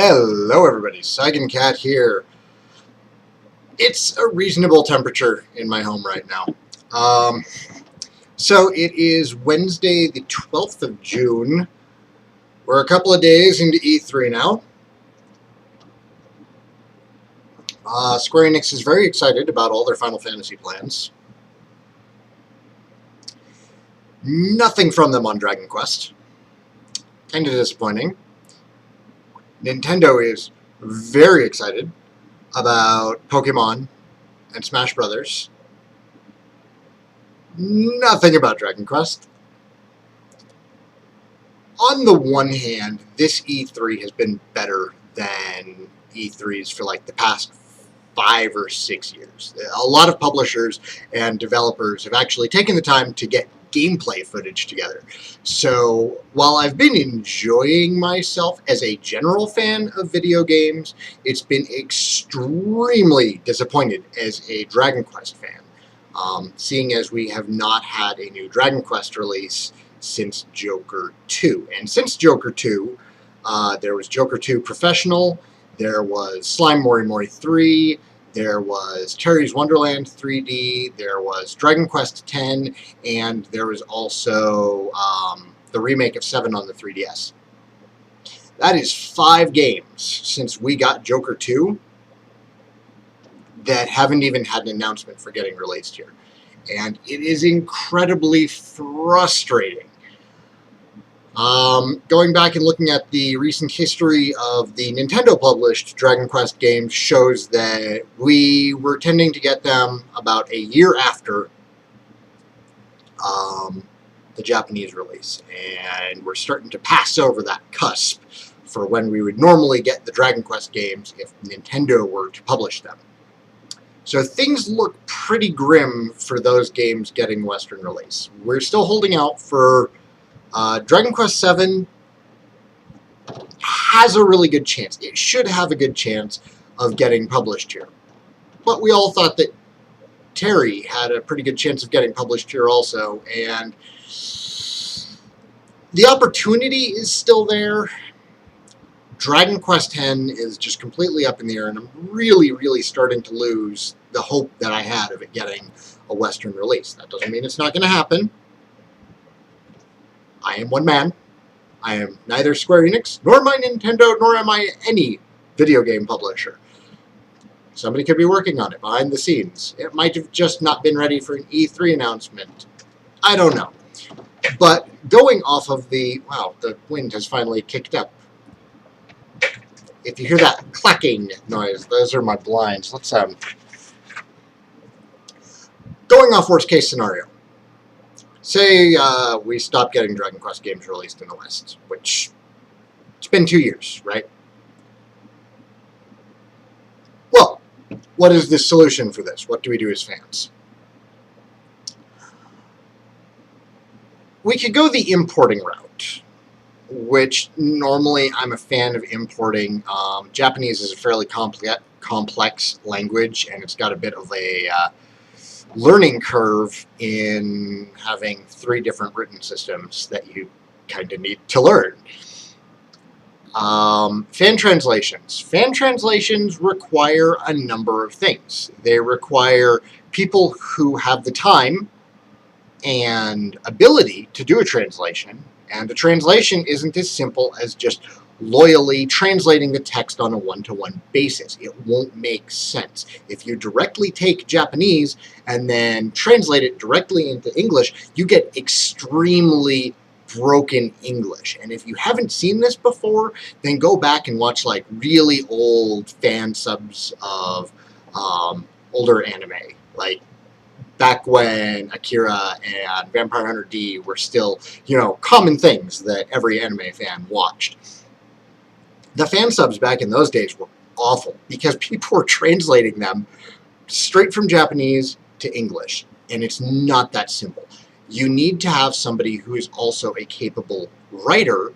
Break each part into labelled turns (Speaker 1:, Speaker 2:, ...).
Speaker 1: Hello everybody, Saigan Cat here. It's a reasonable temperature in my home right now. So it is Wednesday the 12th of June. We're a couple of days into E3 now. Square Enix is very excited about all their Final Fantasy plans. Nothing from them on Dragon Quest. Kind of disappointing. Nintendo is very excited about Pokemon and Smash Brothers. Nothing about Dragon Quest. On the one hand, this E3 has been better than E3s for like the past 5 or 6 years. A lot of publishers and developers have actually taken the time to get gameplay footage together. So while I've been enjoying myself as a general fan of video games, it's been extremely disappointed as a Dragon Quest fan, seeing as we have not had a new Dragon Quest release since Joker 2. And since Joker 2, there was Joker 2 Professional, there was Slime Mori Mori 3, there was Terry's Wonderland 3D, there was Dragon Quest X, and there was also the remake of 7 on the 3DS. That is 5 games since we got Joker 2 that haven't even had an announcement for getting released here. And it is incredibly frustrating. Going back and looking at the recent history of the Nintendo-published Dragon Quest games shows that we were tending to get them about a year after the Japanese release, and we're starting to pass over that cusp for when we would normally get the Dragon Quest games if Nintendo were to publish them. So things look pretty grim for those games getting Western release. We're still holding out for Dragon Quest VII has a really good chance. It should have a good chance of getting published here. But we all thought that Terry had a pretty good chance of getting published here also, and the opportunity is still there. Dragon Quest X is just completely up in the air, and I'm really starting to lose the hope that I had of it getting a Western release. That doesn't mean it's not going to happen. I am one man. I am neither Square Enix, nor my Nintendo, nor am I any video game publisher. Somebody could be working on it behind the scenes. It might have just not been ready for an E3 announcement. I don't know. But going off of the... Wow, the wind has finally kicked up. If you hear that clacking noise, those are my blinds. Let's, going off worst case scenario. Say we stop getting Dragon Quest games released in the West, which it's been 2 years, right? Well, what is the solution for this? What do we do as fans? We could go the importing route, which normally I'm a fan of importing. Japanese is a fairly complex language, and it's got a bit of a learning curve in having 3 different written systems that you kind of need to learn. Fan translations. Fan translations require a number of things. They require people who have the time and ability to do a translation, and a translation isn't as simple as just loyally translating the text on a one-to-one basis. It won't make sense. If you directly take Japanese and then translate it directly into English, you get extremely broken English. And if you haven't seen this before, then go back and watch like really old fan subs of older anime. Like back when Akira and Vampire Hunter D were still, common things that every anime fan watched. The fan subs back in those days were awful because people were translating them straight from Japanese to English, and it's not that simple. You need to have somebody who is also a capable writer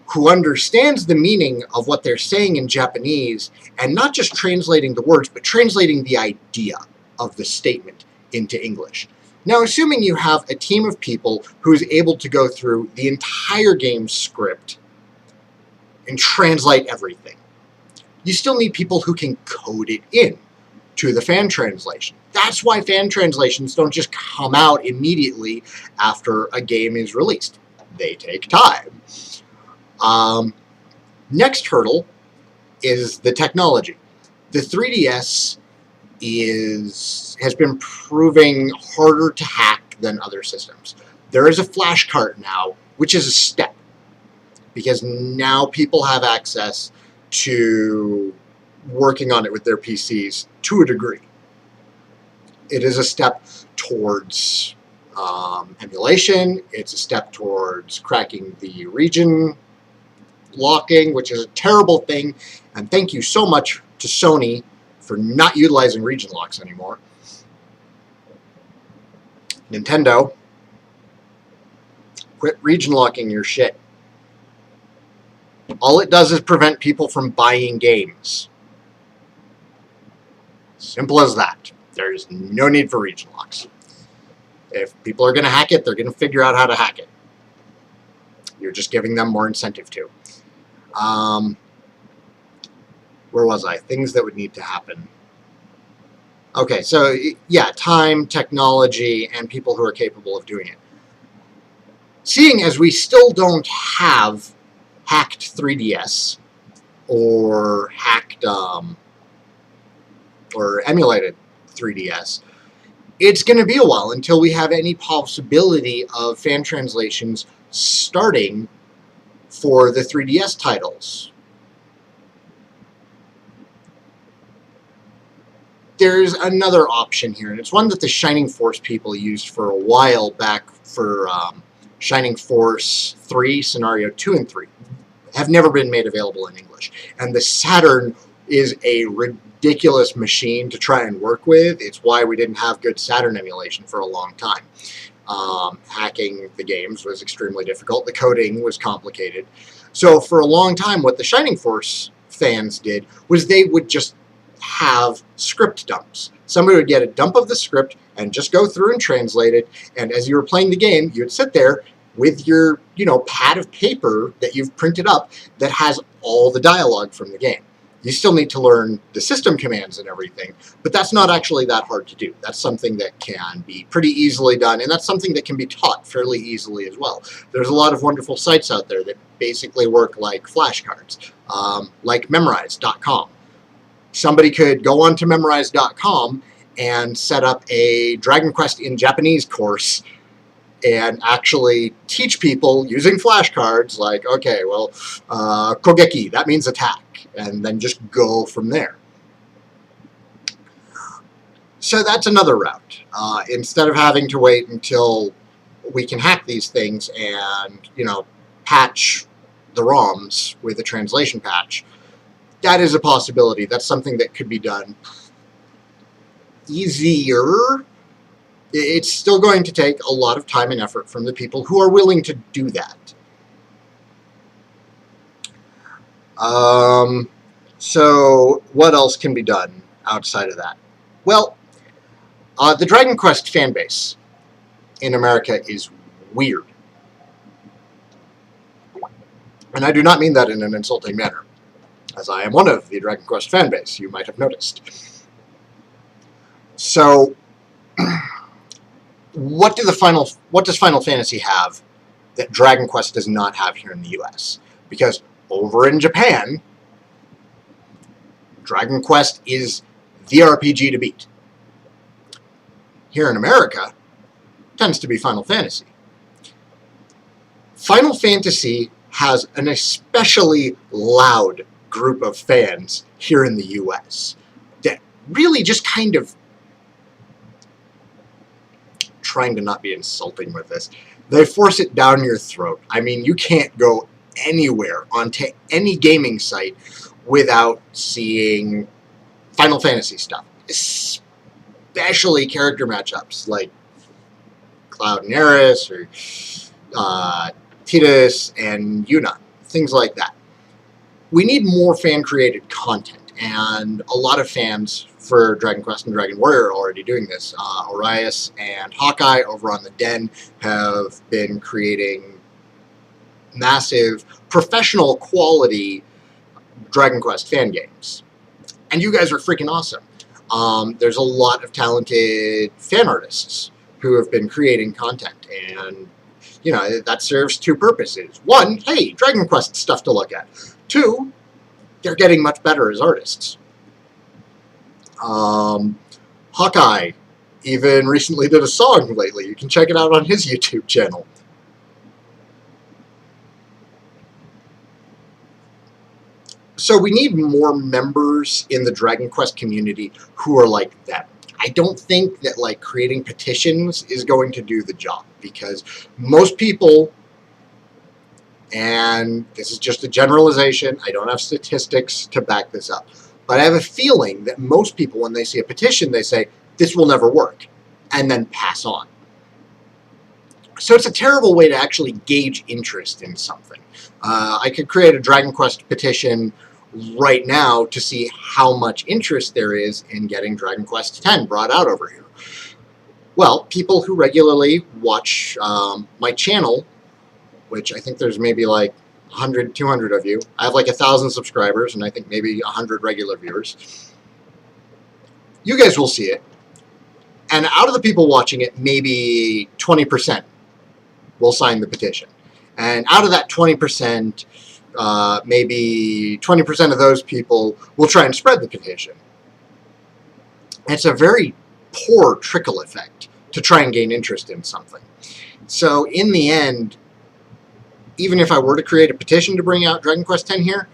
Speaker 1: who understands the meaning of what they're saying in Japanese, and not just translating the words, but translating the idea of the statement into English. Now, assuming you have a team of people who is able to go through the entire game script and translate everything. You still need people who can code it in to the fan translation. That's why fan translations don't just come out immediately after a game is released. They take time. Next hurdle is the technology. The 3DS has been proving harder to hack than other systems. There is a flash cart now, which is a step, because now people have access to working on it with their PCs to a degree. It is a step towards emulation. It's a step towards cracking the region locking, which is a terrible thing. And thank you so much to Sony for not utilizing region locks anymore. Nintendo, quit region locking your shit. All it does is prevent people from buying games. Simple as that. There's no need for region locks. If people are going to hack it, they're going to figure out how to hack it. You're just giving them more incentive to. Where was I? Things that would need to happen. Okay, so yeah, time, technology, and people who are capable of doing it. Seeing as we still don't have hacked 3DS or hacked or emulated 3DS, it's going to be a while until we have any possibility of fan translations starting for the 3DS titles. There's another option here, and it's one that the Shining Force people used for a while back for Shining Force 3, Scenario 2 and 3. Have never been made available in English. And the Saturn is a ridiculous machine to try and work with. It's why we didn't have good Saturn emulation for a long time. Hacking the games was extremely difficult. The coding was complicated. So for a long time, what the Shining Force fans did was they would just have script dumps. Somebody would get a dump of the script and just go through and translate it, and as you were playing the game, you'd sit there with your, pad of paper that you've printed up that has all the dialogue from the game. You still need to learn the system commands and everything, but that's not actually that hard to do. That's something that can be pretty easily done, and that's something that can be taught fairly easily as well. There's a lot of wonderful sites out there that basically work like flashcards, like Memrise.com. Somebody could go on to Memrise.com and set up a Dragon Quest in Japanese course and actually teach people using flashcards, like, okay, well, kogeki, that means attack, and then just go from there. So that's another route. Instead of having to wait until we can hack these things and, patch the ROMs with a translation patch, that is a possibility. That's something that could be done easier. It's still going to take a lot of time and effort from the people who are willing to do that. So what else can be done outside of that? Well, the Dragon Quest fan base in America is weird. And I do not mean that in an insulting manner, as I am one of the Dragon Quest fan base, you might have noticed. So, what does Final Fantasy have that Dragon Quest does not have here in the US? Because over in Japan, Dragon Quest is the RPG to beat. Here in America, it tends to be Final Fantasy. Final Fantasy has an especially loud group of fans here in the US that really just kind of, trying to not be insulting with this, they force it down your throat. I mean, you can't go anywhere onto any gaming site without seeing Final Fantasy stuff, especially character matchups like Cloud and Aeris, or Tidus and Yuna, things like that. We need more fan-created content, and a lot of fans for Dragon Quest and Dragon Warrior are already doing this. Orias and Hawkeye over on the Den have been creating massive, professional quality Dragon Quest fan games. And you guys are freaking awesome. There's a lot of talented fan artists who have been creating content, and you know, that serves two purposes. One, hey, Dragon Quest stuff to look at. Two, they're getting much better as artists. Hawkeye even recently did a song lately. You can check it out on his YouTube channel. So we need more members in the Dragon Quest community who are like them. I don't think that like creating petitions is going to do the job, because most people, and this is just a generalization, I don't have statistics to back this up, but I have a feeling that most people, when they see a petition, they say, this will never work, and then pass on. So it's a terrible way to actually gauge interest in something. I could create a Dragon Quest petition right now to see how much interest there is in getting Dragon Quest X brought out over here. Well, people who regularly watch my channel, which I think there's maybe like 100, 200 of you. I have like 1,000 subscribers, and I think maybe 100 regular viewers. You guys will see it. And out of the people watching it, maybe 20% will sign the petition. And out of that 20%, maybe 20% of those people will try and spread the petition. It's a very poor trickle effect to try and gain interest in something. So in the end, even if I were to create a petition to bring out Dragon Quest X here,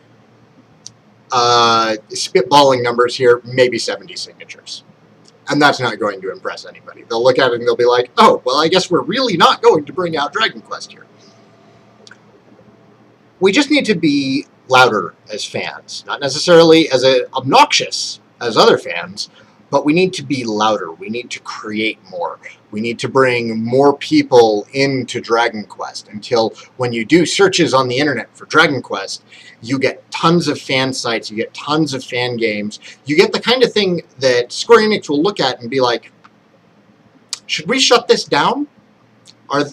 Speaker 1: spitballing numbers here, maybe 70 signatures. And that's not going to impress anybody. They'll look at it and they'll be like, oh, well, I guess we're really not going to bring out Dragon Quest here. We just need to be louder as fans. Not necessarily as obnoxious as other fans, but we need to be louder. We need to create more. We need to bring more people into Dragon Quest, until when you do searches on the internet for Dragon Quest, you get tons of fan sites, you get tons of fan games, you get the kind of thing that Square Enix will look at and be like, should we shut this down?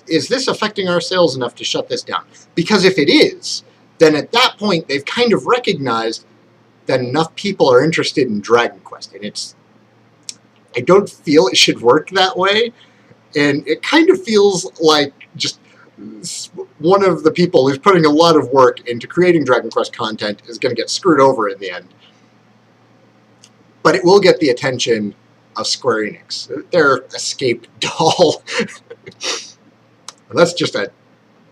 Speaker 1: Is this affecting our sales enough to shut this down? Because if it is, then at that point they've kind of recognized that enough people are interested in Dragon Quest. And I don't feel it should work that way. And it kind of feels like just one of the people who's putting a lot of work into creating Dragon Quest content is going to get screwed over in the end. But it will get the attention of Square Enix. Their escaped doll. That's just a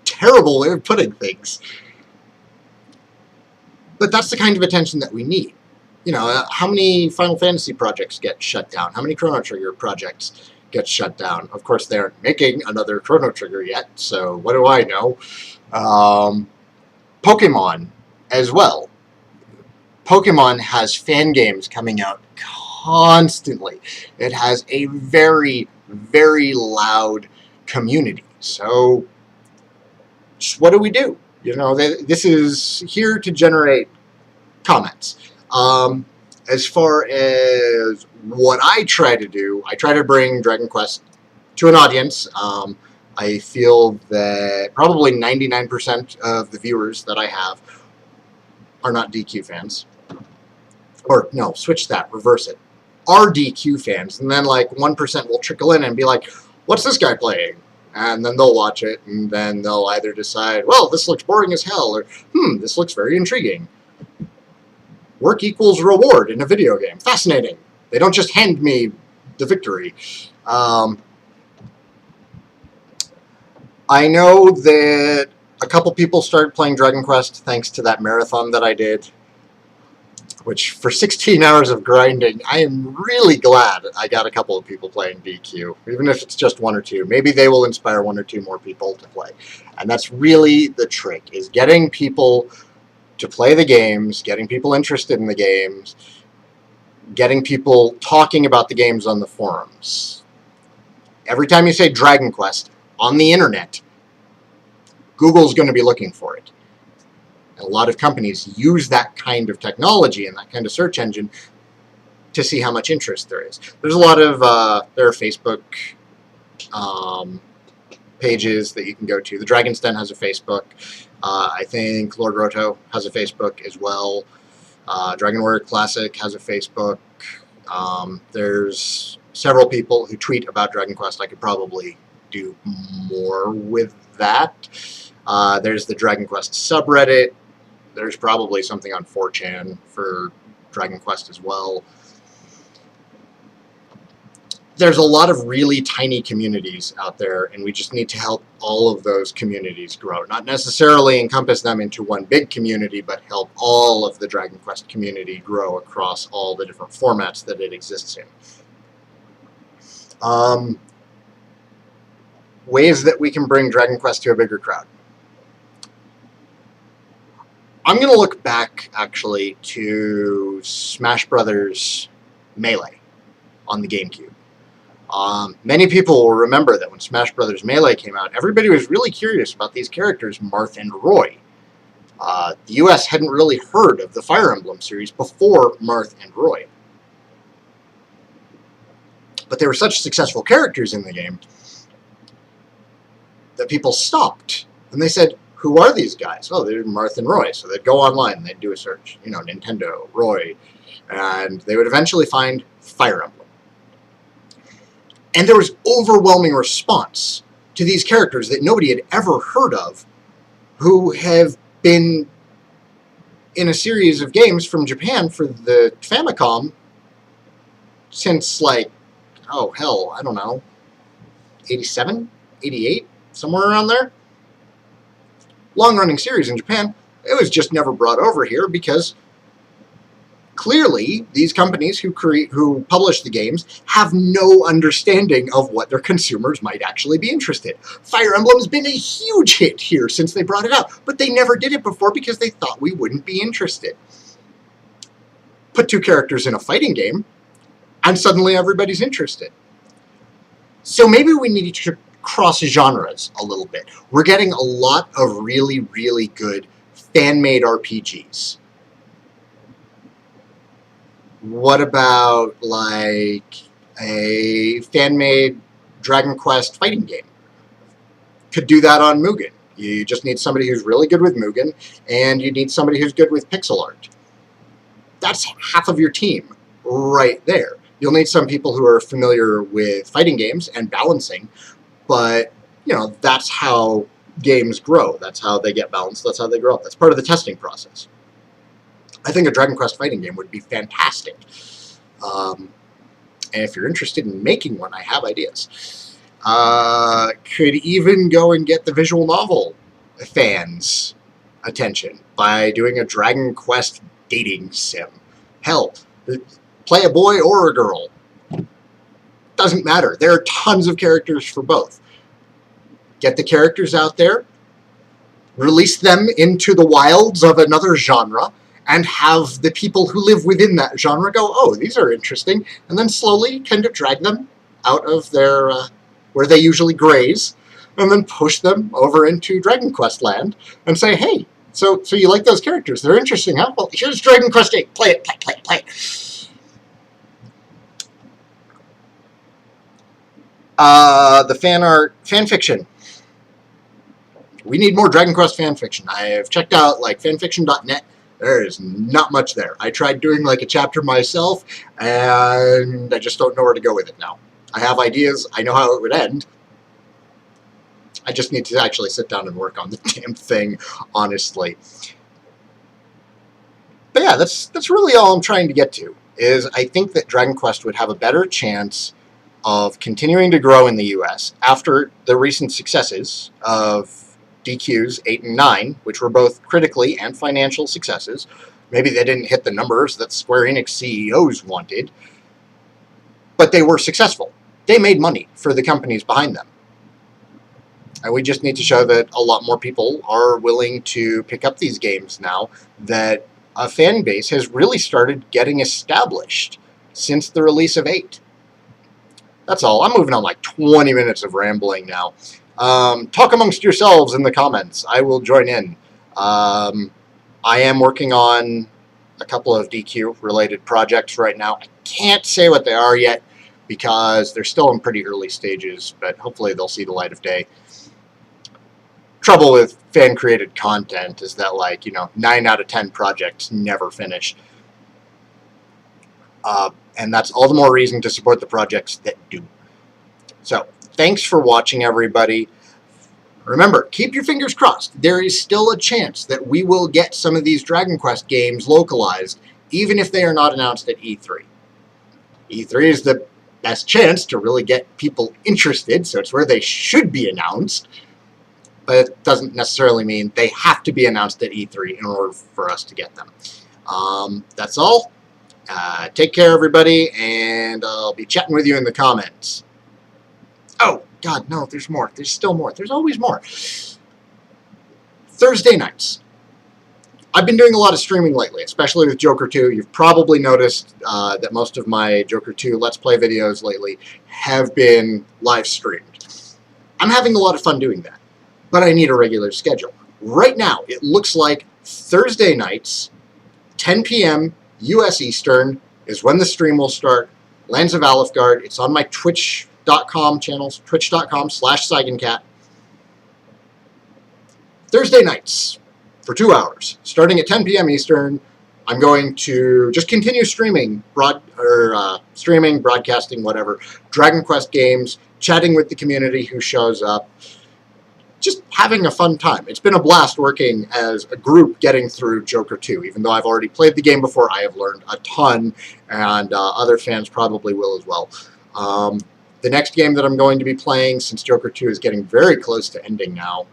Speaker 1: terrible way of putting things. But that's the kind of attention that we need. You know, how many Final Fantasy projects get shut down? How many Chrono Trigger projects get shut down? Of course, they aren't making another Chrono Trigger yet, so what do I know? Pokemon as well. Pokemon has fan games coming out constantly. It has a very, very loud community. So, what do we do? You know, this is here to generate comments. As far as what I try to do, I try to bring Dragon Quest to an audience. I feel that probably 99% of the viewers that I have are not DQ fans. Or, no, switch that, reverse it. Are DQ fans, and then like 1% will trickle in and be like, what's this guy playing? And then they'll watch it, and then they'll either decide, well, this looks boring as hell, or, this looks very intriguing. Work equals reward in a video game. Fascinating. They don't just hand me the victory. I know that a couple people started playing Dragon Quest thanks to that marathon that I did, which for 16 hours of grinding, I am really glad I got a couple of people playing DQ, even if it's just one or two. Maybe they will inspire one or two more people to play. And that's really the trick, is getting people to play the games, getting people interested in the games, getting people talking about the games on the forums. Every time you say Dragon Quest on the internet, Google's going to be looking for it. And a lot of companies use that kind of technology and that kind of search engine to see how much interest there is. There's a lot of, there are Facebook pages that you can go to. The Dragon's Den has a Facebook. I think Lord Roto has a Facebook as well. Dragon Warrior Classic has a Facebook. There's several people who tweet about Dragon Quest. I could probably do more with that. There's the Dragon Quest subreddit. There's probably something on 4chan for Dragon Quest as well. There's a lot of really tiny communities out there, and we just need to help all of those communities grow. Not necessarily encompass them into one big community, but help all of the Dragon Quest community grow across all the different formats that it exists in. Ways that we can bring Dragon Quest to a bigger crowd. I'm going to look back, actually, to Smash Brothers Melee on the GameCube. Many people will remember that when Smash Brothers Melee came out, everybody was really curious about these characters, Marth and Roy. The US hadn't really heard of the Fire Emblem series before Marth and Roy. But they were such successful characters in the game that people stopped. And they said, who are these guys? Oh, they're Marth and Roy. So they'd go online and they'd do a search. You know, Nintendo, Roy. And they would eventually find Fire Emblem. And there was overwhelming response to these characters that nobody had ever heard of, who have been in a series of games from Japan for the Famicom since, like, oh, hell, I don't know, 87, 88, somewhere around there. Long-running series in Japan. It was just never brought over here because clearly these companies who publish the games have no understanding of what their consumers might actually be interested. Fire Emblem's been a huge hit here since they brought it out, but they never did it before because they thought we wouldn't be interested. Put two characters in a fighting game, and suddenly everybody's interested. So maybe we need to cross genres a little bit. We're getting a lot of really, really good fan-made RPGs. What about, like, a fan-made Dragon Quest fighting game? Could do that on Mugen. You just need somebody who's really good with Mugen, and you need somebody who's good with pixel art. That's half of your team right there. You'll need some people who are familiar with fighting games and balancing, but, you know, that's how games grow. That's how they get balanced. That's how they grow up. That's part of the testing process. I think a Dragon Quest fighting game would be fantastic. And if you're interested in making one, I have ideas. Could even go and get the visual novel fans' attention by doing a Dragon Quest dating sim. Hell, play a boy or a girl. Doesn't matter. There are tons of characters for both. Get the characters out there, release them into the wilds of another genre, and have the people who live within that genre go, oh, these are interesting, and then slowly kind of drag them out of their, where they usually graze, and then push them over into Dragon Quest land, and say, hey, so you like those characters, they're interesting, huh? Well, here's Dragon Quest 8, play it, play it. The fan art, fan fiction. We need more Dragon Quest fan fiction. I have checked out, like, fanfiction.net. There is not much there. I tried doing like a chapter myself, and I just don't know where to go with it now. I have ideas. I know how it would end. I just need to actually sit down and work on the damn thing, honestly. But yeah, that's really all I'm trying to get to, is I think that Dragon Quest would have a better chance of continuing to grow in the US after the recent successes of DQs 8 and 9, which were both critically and financial successes. Maybe they didn't hit the numbers that Square Enix CEOs wanted, but they were successful. They made money for the companies behind them. And we just need to show that a lot more people are willing to pick up these games now, that a fan base has really started getting established since the release of 8. That's all. I'm moving on like 20 minutes of rambling now. Talk amongst yourselves in the comments. I will join in. I am working on a couple of DQ-related projects right now. I can't say what they are yet because they're still in pretty early stages, but hopefully they'll see the light of day. trouble with fan-created content is that, like, 9 out of 10 projects never finish. And that's all the more reason to support the projects that do. So, thanks for watching, everybody. Remember, keep your fingers crossed. There is still a chance that we will get some of these Dragon Quest games localized, even if they are not announced at E3. E3 is the best chance to really get people interested, so it's where they should be announced. But it doesn't necessarily mean they have to be announced at E3 in order for us to get them. That's all. Take care, everybody, and I'll be chatting with you in the comments. Oh, God, no, there's more. There's still more. There's always more. Thursday nights. I've been doing a lot of streaming lately, especially with Joker 2. You've probably noticed that most of my Joker 2 Let's Play videos lately have been live streamed. I'm having a lot of fun doing that, but I need a regular schedule. Right now, it looks like Thursday nights, 10 p.m. U.S. Eastern, is when the stream will start. Lands of Alifgard. It's on my Twitch.com channels, twitch.com/SaiganCat. Thursday nights for 2 hours, starting at 10 p.m. Eastern. I'm going to just continue streaming, broadcasting, whatever, Dragon Quest games, chatting with the community who shows up, just having a fun time. It's been a blast working as a group getting through Joker 2. Even though I've already played the game before, I have learned a ton, and other fans probably will as well. The next game that I'm going to be playing, since Joker 2 is getting very close to ending now,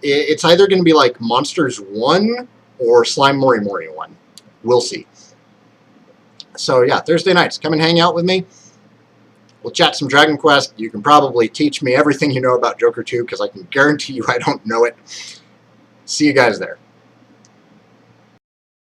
Speaker 1: it's either going to be like Monsters 1 or Slime Mori Mori 1. We'll see. So yeah, Thursday nights, come and hang out with me. We'll chat some Dragon Quest. You can probably teach me everything you know about Joker 2, because I can guarantee you I don't know it. See you guys there.